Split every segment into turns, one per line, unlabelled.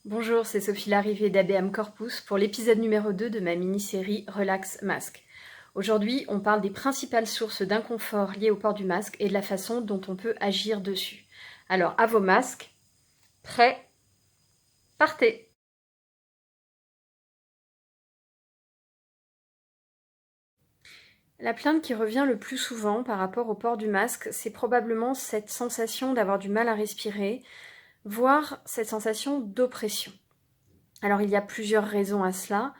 Bonjour, c'est Sophie Larrivée d'ABM Corpus pour l'épisode numéro 2 de ma mini-série Relax Masque. Aujourd'hui, on parle des principales sources d'inconfort liées au port du masque et de la façon dont on peut agir dessus. Alors, à vos masques, prêts, partez! La plainte qui revient le plus souvent par rapport au port du masque, c'est probablement cette sensation d'avoir du mal à respirer, voire cette sensation d'oppression. Alors il y a plusieurs raisons à cela,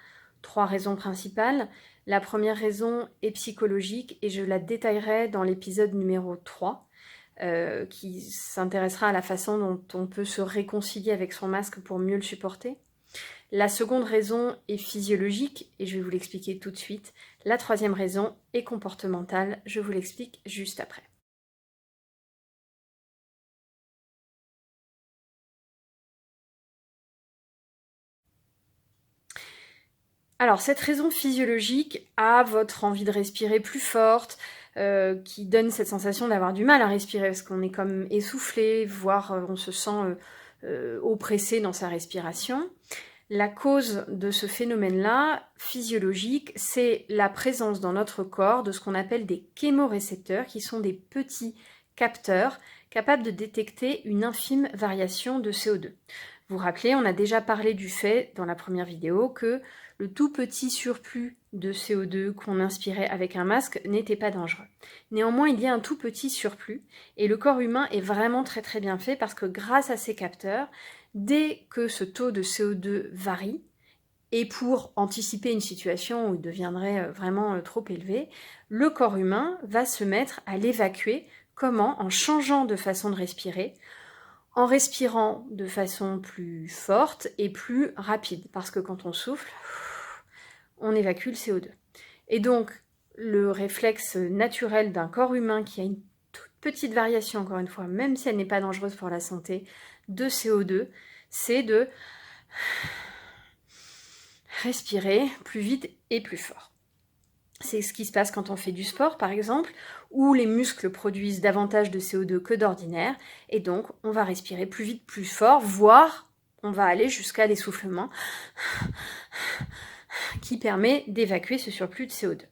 3 raisons principales. La première raison est psychologique et je la détaillerai dans l'épisode numéro 3 qui s'intéressera à la façon dont on peut se réconcilier avec son masque pour mieux le supporter. La seconde raison est physiologique et je vais vous l'expliquer tout de suite. La troisième raison est comportementale, je vous l'explique juste après. Alors, cette raison physiologique a votre envie de respirer plus forte, qui donne cette sensation d'avoir du mal à respirer parce qu'on est comme essoufflé, voire on se sent oppressé dans sa respiration. La cause de ce phénomène-là, physiologique, c'est la présence dans notre corps de ce qu'on appelle des chémorécepteurs, qui sont des petits capteurs capables de détecter une infime variation de CO2. Vous vous rappelez, on a déjà parlé du fait dans la première vidéo que le tout petit surplus de CO2 qu'on inspirait avec un masque n'était pas dangereux. Néanmoins, il y a un tout petit surplus et le corps humain est vraiment très très bien fait parce que grâce à ces capteurs, dès que ce taux de CO2 varie, et pour anticiper une situation où il deviendrait vraiment trop élevé, le corps humain va se mettre à l'évacuer. Comment ? En changeant de façon de respirer, en respirant de façon plus forte et plus rapide. Parce que quand on souffle, on évacue le CO2. Et donc, le réflexe naturel d'un corps humain qui a une toute petite variation, encore une fois, même si elle n'est pas dangereuse pour la santé, de CO2, c'est de respirer plus vite et plus fort. C'est ce qui se passe quand on fait du sport, par exemple, où les muscles produisent davantage de CO2 que d'ordinaire, et donc on va respirer plus vite, plus fort, voire on va aller jusqu'à l'essoufflement qui permet d'évacuer ce surplus de CO2.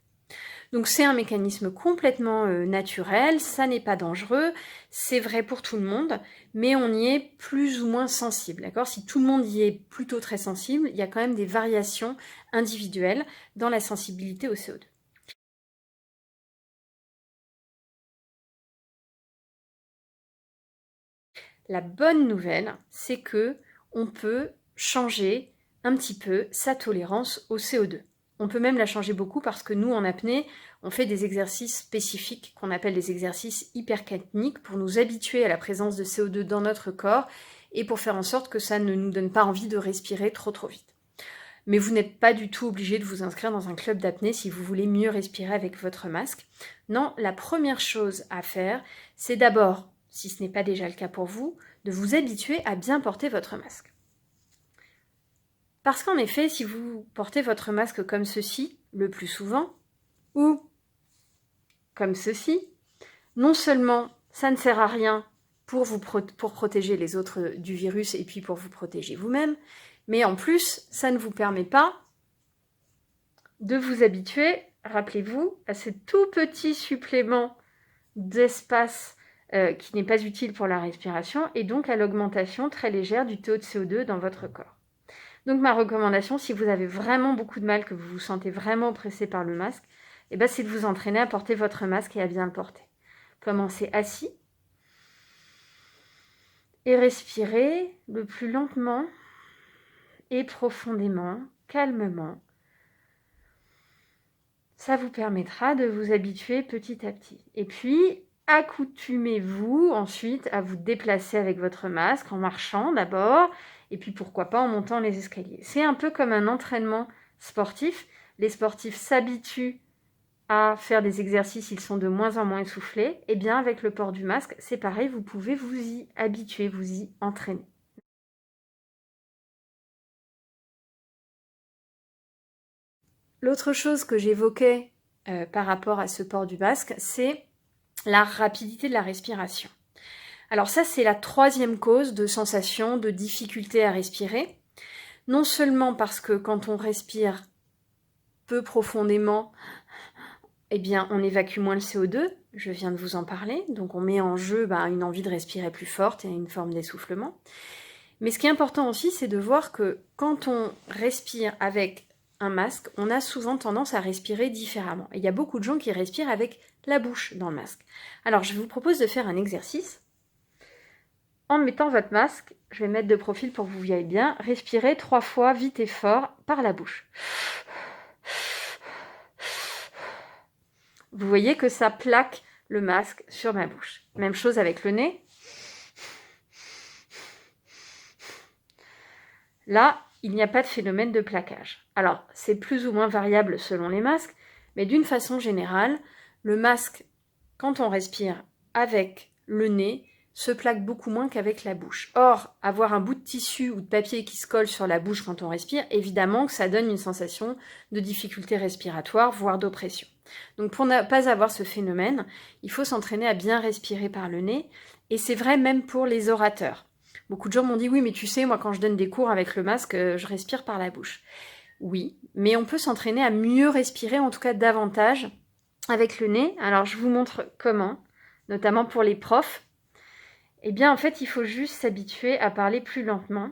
Donc c'est un mécanisme complètement naturel, ça n'est pas dangereux, c'est vrai pour tout le monde, mais on y est plus ou moins sensible, d'accord ? Si tout le monde y est plutôt très sensible, il y a quand même des variations individuelles dans la sensibilité au CO2. La bonne nouvelle, c'est que on peut changer un petit peu sa tolérance au CO2. On peut même la changer beaucoup parce que nous, en apnée, on fait des exercices spécifiques qu'on appelle des exercices hypercapniques pour nous habituer à la présence de CO2 dans notre corps et pour faire en sorte que ça ne nous donne pas envie de respirer trop vite. Mais vous n'êtes pas du tout obligé de vous inscrire dans un club d'apnée si vous voulez mieux respirer avec votre masque. Non, la première chose à faire, c'est d'abord, si ce n'est pas déjà le cas pour vous, de vous habituer à bien porter votre masque. Parce qu'en effet, si vous portez votre masque comme ceci, le plus souvent, ou comme ceci, non seulement ça ne sert à rien pour protéger les autres du virus et puis pour vous protéger vous-même, mais en plus, ça ne vous permet pas de vous habituer, rappelez-vous, à ce tout petit supplément d'espace qui n'est pas utile pour la respiration et donc à l'augmentation très légère du taux de CO2 dans votre corps. Donc ma recommandation, si vous avez vraiment beaucoup de mal, que vous vous sentez vraiment oppressé par le masque, c'est de vous entraîner à porter votre masque et à bien le porter. Commencez assis et respirez le plus lentement et profondément, calmement. Ça vous permettra de vous habituer petit à petit. Et puis, accoutumez-vous ensuite à vous déplacer avec votre masque, en marchant d'abord, et puis pourquoi pas en montant les escaliers. C'est un peu comme un entraînement sportif. Les sportifs s'habituent à faire des exercices, ils sont de moins en moins essoufflés. Et bien avec le port du masque, c'est pareil, vous pouvez vous y habituer, vous y entraîner. L'autre chose que j'évoquais par rapport à ce port du masque, c'est la rapidité de la respiration. Alors ça, c'est la troisième cause de sensation de difficulté à respirer. Non seulement parce que quand on respire peu profondément, eh bien, on évacue moins le CO2, je viens de vous en parler, donc on met en jeu une envie de respirer plus forte et une forme d'essoufflement. Mais ce qui est important aussi, c'est de voir que quand on respire avec un masque, on a souvent tendance à respirer différemment. Et il y a beaucoup de gens qui respirent avec la bouche dans le masque. Alors, je vous propose de faire un exercice. En mettant votre masque, je vais mettre de profil pour que vous voyez bien, respirez 3 fois vite et fort par la bouche. Vous voyez que ça plaque le masque sur ma bouche. Même chose avec le nez. Là, il n'y a pas de phénomène de plaquage. Alors, c'est plus ou moins variable selon les masques, mais d'une façon générale, le masque, quand on respire avec le nez, se plaque beaucoup moins qu'avec la bouche. Or, avoir un bout de tissu ou de papier qui se colle sur la bouche quand on respire, évidemment que ça donne une sensation de difficulté respiratoire, voire d'oppression. Donc pour ne pas avoir ce phénomène, il faut s'entraîner à bien respirer par le nez, et c'est vrai même pour les orateurs. Beaucoup de gens m'ont dit « Oui, mais tu sais, moi quand je donne des cours avec le masque, je respire par la bouche. » Oui, mais on peut s'entraîner à mieux respirer, en tout cas davantage, avec le nez. Alors je vous montre comment, notamment pour les profs. Eh bien, en fait, il faut juste s'habituer à parler plus lentement.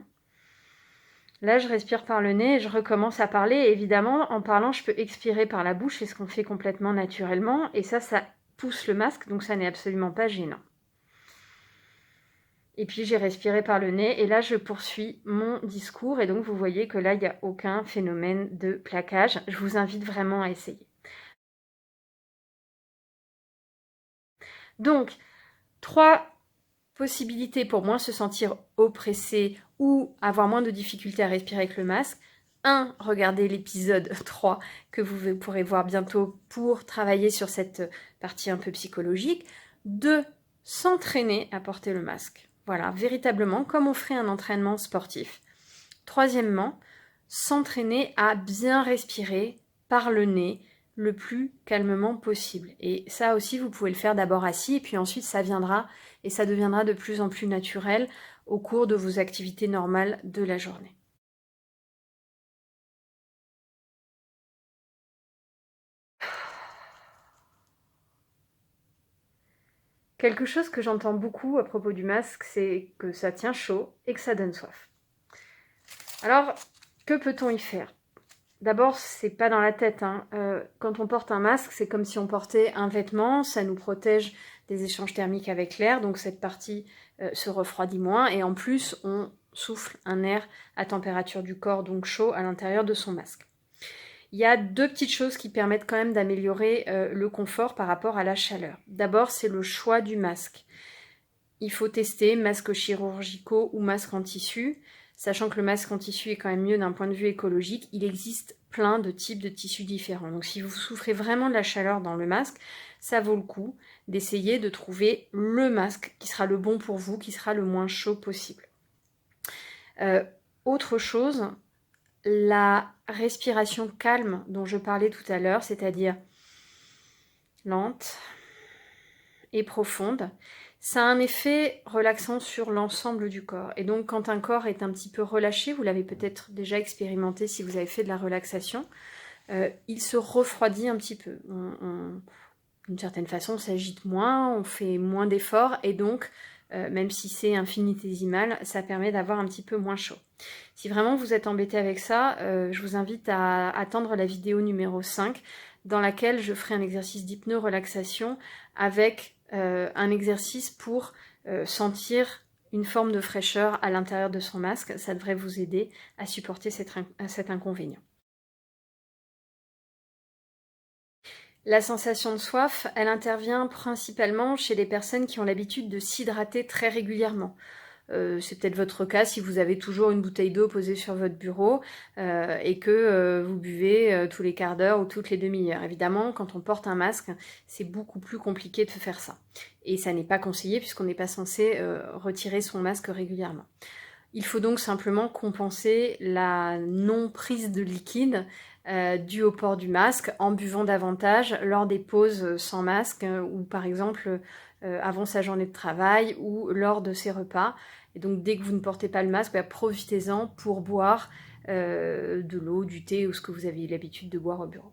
Là, je respire par le nez et je recommence à parler. Et évidemment, en parlant, je peux expirer par la bouche, c'est ce qu'on fait complètement naturellement. Et ça pousse le masque, donc ça n'est absolument pas gênant. Et puis, j'ai respiré par le nez et là, je poursuis mon discours. Et donc, vous voyez que là, il n'y a aucun phénomène de plaquage. Je vous invite vraiment à essayer. Donc, 3 possibilités pour moins se sentir oppressé ou avoir moins de difficultés à respirer avec le masque. 1. Regardez l'épisode 3 que vous pourrez voir bientôt pour travailler sur cette partie un peu psychologique. 2. S'entraîner à porter le masque. Voilà, véritablement comme on ferait un entraînement sportif. 3. S'entraîner à bien respirer par le nez le plus calmement possible. Et ça aussi, vous pouvez le faire d'abord assis, et puis ensuite ça viendra, et ça deviendra de plus en plus naturel au cours de vos activités normales de la journée. Quelque chose que j'entends beaucoup à propos du masque, c'est que ça tient chaud et que ça donne soif. Alors, que peut-on y faire ? D'abord, c'est pas dans la tête. Quand on porte un masque, c'est comme si on portait un vêtement, ça nous protège des échanges thermiques avec l'air, donc cette partie se refroidit moins, et en plus, on souffle un air à température du corps, donc chaud, à l'intérieur de son masque. Il y a 2 petites choses qui permettent quand même d'améliorer le confort par rapport à la chaleur. D'abord, c'est le choix du masque. Il faut tester masques chirurgicaux ou masques en tissu, sachant que le masque en tissu est quand même mieux d'un point de vue écologique. Il existe plein de types de tissus différents. Donc si vous souffrez vraiment de la chaleur dans le masque, ça vaut le coup d'essayer de trouver le masque qui sera le bon pour vous, qui sera le moins chaud possible. Autre chose, la respiration calme dont je parlais tout à l'heure, c'est-à-dire lente et profonde, ça a un effet relaxant sur l'ensemble du corps. Et donc quand un corps est un petit peu relâché, vous l'avez peut-être déjà expérimenté si vous avez fait de la relaxation, il se refroidit un petit peu. D'une certaine façon, on s'agite moins, on fait moins d'efforts, et donc, même si c'est infinitésimal, ça permet d'avoir un petit peu moins chaud. Si vraiment vous êtes embêté avec ça, je vous invite à attendre la vidéo numéro 5, dans laquelle je ferai un exercice d'hypno-relaxation avec un exercice pour sentir une forme de fraîcheur à l'intérieur de son masque. Ça devrait vous aider à supporter cet inconvénient. La sensation de soif, elle intervient principalement chez les personnes qui ont l'habitude de s'hydrater très régulièrement. C'est peut-être votre cas si vous avez toujours une bouteille d'eau posée sur votre bureau et que vous buvez tous les quarts d'heure ou toutes les demi-heures. Évidemment, quand on porte un masque, c'est beaucoup plus compliqué de faire ça. Et ça n'est pas conseillé puisqu'on n'est pas censé retirer son masque régulièrement. Il faut donc simplement compenser la non-prise de liquide due au port du masque en buvant davantage lors des pauses sans masque ou par exemple avant sa journée de travail ou lors de ses repas. Et donc dès que vous ne portez pas le masque, profitez-en pour boire de l'eau, du thé ou ce que vous avez l'habitude de boire au bureau.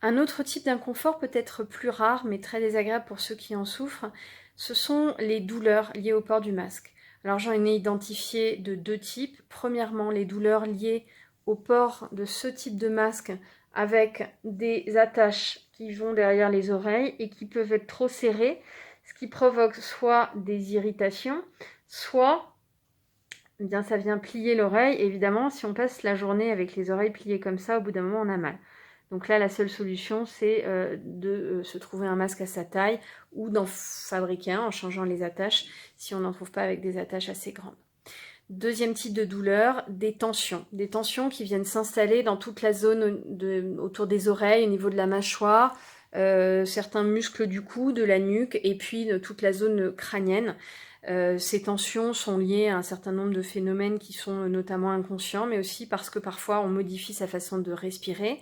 Un autre type d'inconfort peut être plus rare mais très désagréable pour ceux qui en souffrent, ce sont les douleurs liées au port du masque. Alors j'en ai identifié de 2 types. Premièrement, les douleurs liées au port de ce type de masque avec des attaches qui vont derrière les oreilles et qui peuvent être trop serrées, ce qui provoque soit des irritations, soit eh bien, ça vient plier l'oreille. Évidemment, si on passe la journée avec les oreilles pliées comme ça, au bout d'un moment, on a mal. Donc là, la seule solution, c'est de se trouver un masque à sa taille ou d'en fabriquer un en changeant les attaches si on n'en trouve pas avec des attaches assez grandes. Deuxième type de douleur, des tensions. Des tensions qui viennent s'installer dans toute la zone autour des oreilles, au niveau de la mâchoire, certains muscles du cou, de la nuque et puis de toute la zone crânienne. Ces tensions sont liées à un certain nombre de phénomènes qui sont notamment inconscients, mais aussi parce que parfois on modifie sa façon de respirer.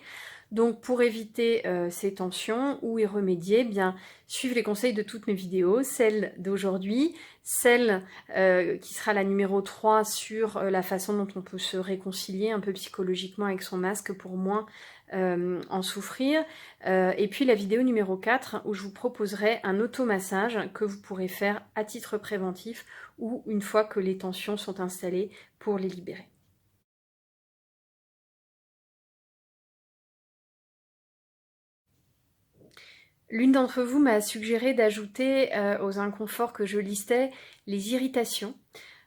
Donc pour éviter ces tensions ou y remédier, bien suivez les conseils de toutes mes vidéos, celle d'aujourd'hui, celle qui sera la numéro 3 sur la façon dont on peut se réconcilier un peu psychologiquement avec son masque pour moins en souffrir, et puis la vidéo numéro 4 où je vous proposerai un automassage que vous pourrez faire à titre préventif ou une fois que les tensions sont installées pour les libérer. L'une d'entre vous m'a suggéré d'ajouter aux inconforts que je listais les irritations.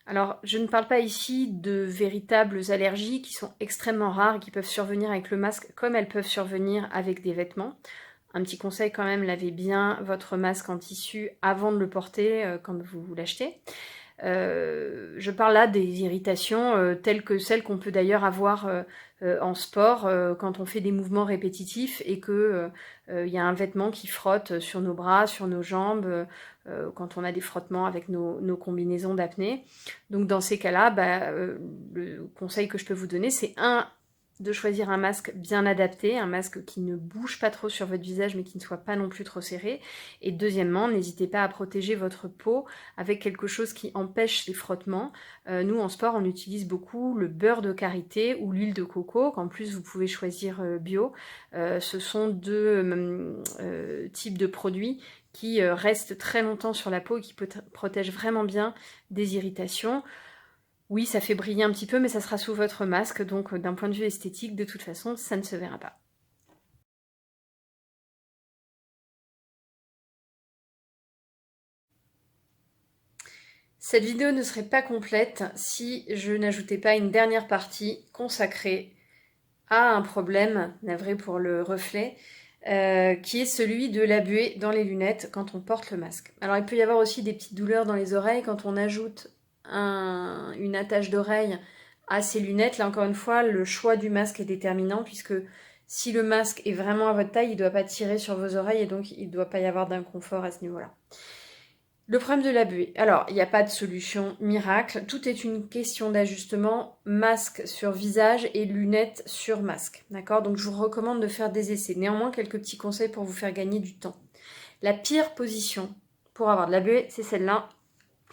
Alors, je ne parle pas ici de véritables allergies qui sont extrêmement rares et qui peuvent survenir avec le masque comme elles peuvent survenir avec des vêtements. Un petit conseil quand même, lavez bien votre masque en tissu avant de le porter quand vous l'achetez. Je parle là des irritations telles que celles qu'on peut d'ailleurs avoir en sport quand on fait des mouvements répétitifs et que y a un vêtement qui frotte sur nos bras, sur nos jambes, quand on a des frottements avec nos combinaisons d'apnée. Donc dans ces cas-là, le conseil que je peux vous donner, c'est de choisir un masque bien adapté, un masque qui ne bouge pas trop sur votre visage mais qui ne soit pas non plus trop serré. Et deuxièmement, n'hésitez pas à protéger votre peau avec quelque chose qui empêche les frottements. Nous en sport, on utilise beaucoup le beurre de karité ou l'huile de coco, qu'en plus vous pouvez choisir bio. Ce sont 2 types de produits qui restent très longtemps sur la peau et qui protègent vraiment bien des irritations. Oui, ça fait briller un petit peu, mais ça sera sous votre masque, donc d'un point de vue esthétique, de toute façon, ça ne se verra pas. Cette vidéo ne serait pas complète si je n'ajoutais pas une dernière partie consacrée à un problème, navré pour le reflet, qui est celui de la buée dans les lunettes quand on porte le masque. Alors il peut y avoir aussi des petites douleurs dans les oreilles quand on ajoute une attache d'oreille à ces lunettes. Là encore une fois, le choix du masque est déterminant puisque si le masque est vraiment à votre taille, il ne doit pas tirer sur vos oreilles et donc il ne doit pas y avoir d'inconfort à ce niveau-là. Le problème de la buée. Alors, il n'y a pas de solution miracle. Tout est une question d'ajustement, masque sur visage et lunettes sur masque. D'accord? Donc, je vous recommande de faire des essais. Néanmoins, quelques petits conseils pour vous faire gagner du temps. La pire position pour avoir de la buée, c'est celle-là.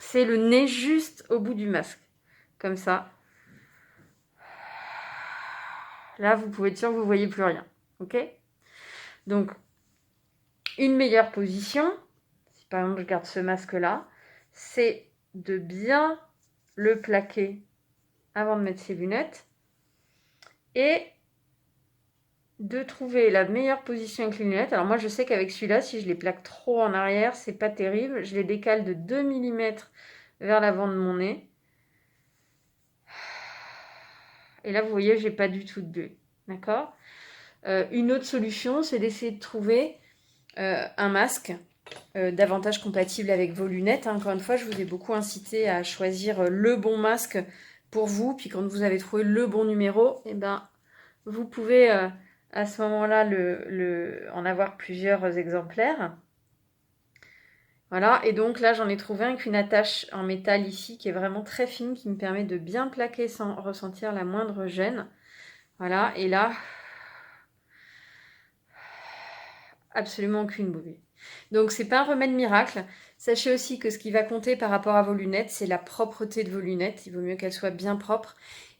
C'est le nez juste au bout du masque. Comme ça. Là, vous pouvez être sûr que vous ne voyez plus rien. Ok? Donc, une meilleure position, si par exemple je garde ce masque-là, c'est de bien le plaquer avant de mettre ses lunettes et de trouver la meilleure position avec les lunettes. Alors moi je sais qu'avec celui-là, si je les plaque trop en arrière, c'est pas terrible. Je les décale de 2 mm vers l'avant de mon nez. Et là vous voyez, j'ai pas du tout de buée. D'accord ? Une autre solution, c'est d'essayer de trouver un masque davantage compatible avec vos lunettes. Encore une fois, je vous ai beaucoup incité à choisir le bon masque pour vous. Puis quand vous avez trouvé le bon numéro, eh ben, vous pouvez à ce moment-là en avoir plusieurs exemplaires. Voilà, et donc là j'en ai trouvé un avec une attache en métal ici qui est vraiment très fine, qui me permet de bien plaquer sans ressentir la moindre gêne. Voilà, et là, absolument aucune buée. Donc c'est pas un remède miracle. Sachez aussi que ce qui va compter par rapport à vos lunettes, c'est la propreté de vos lunettes. Il vaut mieux qu'elles soient bien propres.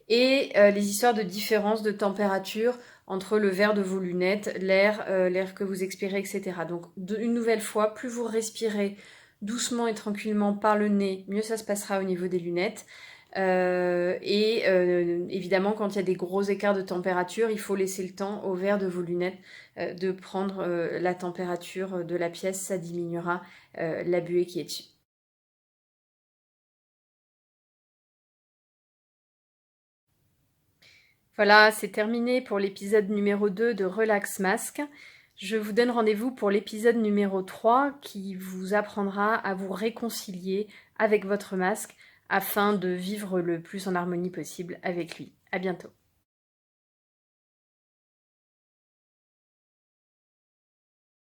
Et les histoires de différence de température entre le verre de vos lunettes, l'air que vous expirez, etc. Donc une nouvelle fois, plus vous respirez doucement et tranquillement par le nez, mieux ça se passera au niveau des lunettes. Évidemment, quand il y a des gros écarts de température, il faut laisser le temps au verre de vos lunettes de prendre la température de la pièce, ça diminuera la buée qui est dessus. Voilà, c'est terminé pour l'épisode numéro 2 de Relax Masque. Je vous donne rendez-vous pour l'épisode numéro 3 qui vous apprendra à vous réconcilier avec votre masque afin de vivre le plus en harmonie possible avec lui. À bientôt.